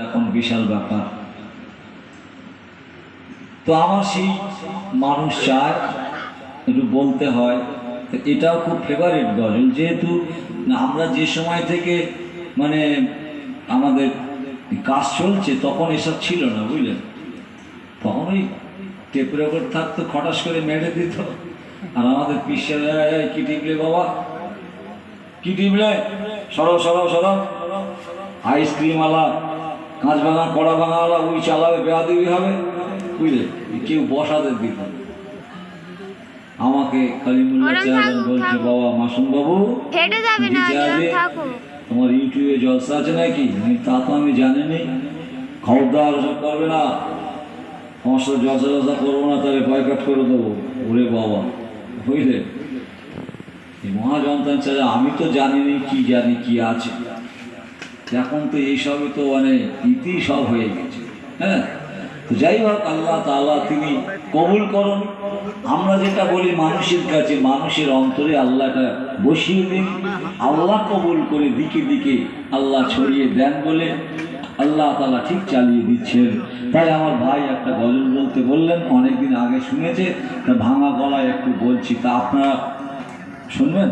এখন বিশাল ব্যাপার। তো আমার সেই মানুষ চায় একটু বলতে হয়, তো এটাও খুব ফেভারিট গজল, যেহেতু আমরা যে সময় থেকে মানে আমাদের কাজ চলছে তখন এসব ছিল না, বুঝলেন। তখন ওই টেপ রেকর্ড থাকতো, খটাস করে মেরে দিত, আর আমাদের পিসের কি টিপলে বাবা, কি টিপলে, সরব সরব সরব, আইসক্রিম আলা, কাঁচ ভাঙা কড়া ভাঙাওয়ালা ওই চালাবে, বেয়াদবি হবে, বুঝলে। কেউ বসাতে দিত। আমাকে কালিমুল্লাহ চেয়ারম্যান বলছে, বাবা মাসুম বাবু তোমার ইউটিউবে জলসা আছে নাকি? তা তো আমি জানি নি, খবরদার ওসব করবে না, আমার সাথে জলসা জলসা করবো না, তাহলে বয়কট করে দেবো। ওরে বাবা, বুঝলে, এই মহাযন্ত্রণ ছাড়া আমি তো জানি নি, কি জানি কি আছে। এখন তো এইসবই তো মানে ইতি সব হয়ে গেছে। হ্যাঁ, তো যাই হোক, আল্লাহ তাআলা তিনি কবুল করুন। আমরা যেটা বলি মানুষের কাছে, মানুষের অন্তরে আল্লাহটা বসিয়ে দিন, আল্লাহ কবুল করে দিকে দিকে আল্লাহ ছড়িয়ে দেন বলে আল্লাহ তাআলা ঠিক চালিয়ে দিচ্ছেন। তাই আমার ভাই একটা গজল বলতে বললেন, অনেকদিন আগে শুনেছে, তা ভাঙা গলায় একটু বলছি, তা আপনারা শুনবেন।